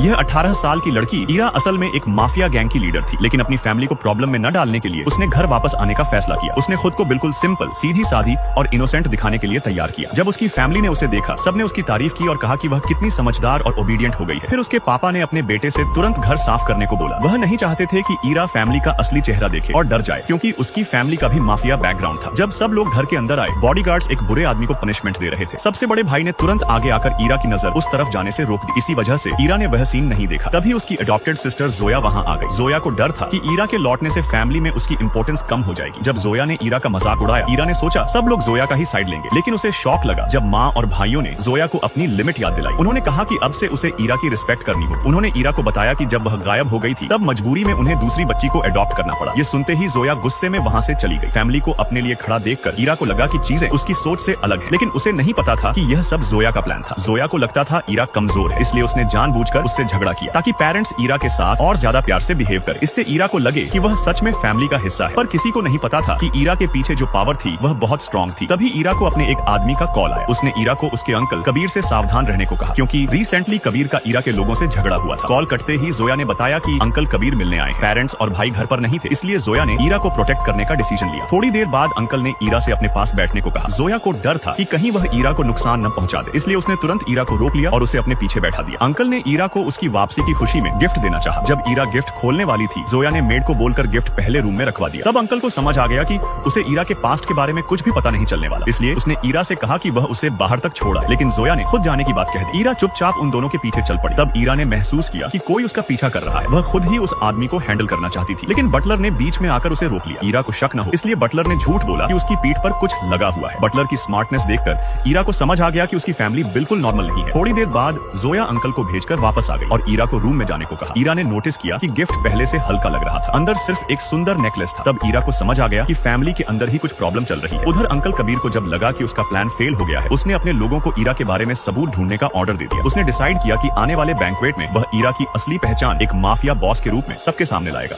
यह 18 साल की लड़की ईरा असल में एक माफिया गैंग की लीडर थी, लेकिन अपनी फैमिली को प्रॉब्लम में न डालने के लिए उसने घर वापस आने का फैसला किया। उसने खुद को बिल्कुल सिंपल, सीधी साधी और इनोसेंट दिखाने के लिए तैयार किया। जब उसकी फैमिली ने उसे देखा, सबने उसकी तारीफ की और कहा कि वह कितनी समझदार और ओबीडियंट हो गई है। फिर उसके पापा ने अपने बेटे से तुरंत घर साफ करने को बोला। वह नहीं चाहते थे कि ईरा फैमिली का असली चेहरा देखे और डर जाए, क्योंकि उसकी फैमिली का भी माफिया बैकग्राउंड था। जब सब लोग घर के अंदर आए, बॉडीगार्ड्स एक बुरे आदमी को पनिशमेंट दे रहे थे। सबसे बड़े भाई ने तुरंत आगे आकर ईरा की नजर उस तरफ जाने से रोक दी। इसी वजह से ईरा ने वह सीन नहीं देखा। तभी उसकी अडॉप्टेड सिस्टर जोया वहां आ गई। जोया को डर था कि ईरा के लौटने से फैमिली में उसकी इंपॉर्टेंस कम हो जाएगी। जब जोया ने ईरा का मजाक उड़ाया, ईरा ने सोचा सब लोग जोया का ही साइड लेंगे, लेकिन उसे शॉक लगा जब माँ और भाइयों ने जोया को अपनी लिमिट याद दिलाई। उन्होंने कहा कि अब से उसे ईरा की रिस्पेक्ट करनी हो। उन्होंने ईरा को बताया कि जब वह गायब हो गई थी, तब मजबूरी में उन्हें दूसरी बच्ची को अडॉप्ट करना पड़ा। ये सुनते ही जोया गुस्से में वहाँ से चली गई। फैमिली को अपने लिए खड़ा देखकर ईरा को लगा कि चीजें उसकी सोच से अलग है, लेकिन उसे नहीं पता था कि यह सब जोया का प्लान था। जोया को लगता था ईरा कमजोर है, इसलिए उसने जानबूझकर उससे झगड़ा किया ताकि पेरेंट्स ईरा के साथ और ज्यादा प्यार से बिहेव करें। इससे ईरा को लगे कि वह सच में फैमिली का हिस्सा है। पर किसी को नहीं पता था कि ईरा के पीछे जो पावर थी वह बहुत स्ट्रॉन्ग थी। तभी ईरा को अपने एक आदमी का कॉल आया। उसने ईरा को उसके अंकल कबीर से सावधान रहने को कहा, क्योंकि रिसेंटली कबीर का ईरा के लोगों से झगड़ा हुआ था। कॉल कटते ही जोया ने बताया कि अंकल कबीर मिलने आए। पेरेंट्स और भाई घर पर नहीं थे, इसलिए जोया ने ईरा को प्रोटेक्ट करने का डिसीजन लिया। थोड़ी देर बाद अंकल ने ईरा से अपने पास बैठने को कहा। जोया को डर था कि कहीं वह ईरा को नुकसान न पहुंचा दे, इसलिए उसने तुरंत ईरा को रोक लिया और उसे अपने पीछे बैठा दिया। अंकल ने ईरा को उसकी वापसी की खुशी में गिफ्ट देना चाहा। जब ईरा गिफ्ट खोलने वाली थी, जोया ने मेड को बोलकर गिफ्ट पहले रूम में रखवा दिया। तब अंकल को समझ आ गया कि उसे ईरा के पास्ट के बारे में कुछ भी पता नहीं चलने वाला, इसलिए उसने ईरा से कहा कि वह उसे बाहर तक छोड़ा, लेकिन जोया ने खुद जाने की बात कह दी। ईरा चुपचाप उन दोनों के पीछे चल पड़ी। तब ईरा ने महसूस किया कि कोई उसका पीछा कर रहा है। वह खुद ही उस आदमी को हैंडल करना चाहती थी, लेकिन बटलर ने बीच में आकर उसे रोक लिया। ईरा को शक न हो, इसलिए बटलर ने झूठ बोला कि उसकी पीठ पर कुछ लगा हुआ है। बटलर की स्मार्टनेस देखकर ईरा को समझ आ गया कि उसकी फैमिली बिल्कुल नॉर्मल नहीं है। थोड़ी देर बाद जोया अंकल को भेजकर वापस आ गई और ईरा को रूम में जाने को कहा। ईरा ने नोटिस किया कि गिफ्ट पहले से हल्का लग रहा था, अंदर सिर्फ एक सुंदर नेकलेस था। तब ईरा को समझ आ गया कि फैमिली के अंदर ही कुछ प्रॉब्लम चल रही है। उधर अंकल कबीर को जब लगा कि उसका प्लान फेल हो गया है, उसने अपने लोगों को ईरा के बारे में सबूत ढूंढने का ऑर्डर दे दिया। उसने डिसाइड किया कि आने वाले बैंक्वेट में वह ईरा की असली पहचान एक माफिया बॉस के रूप में सबके सामने लाएगा।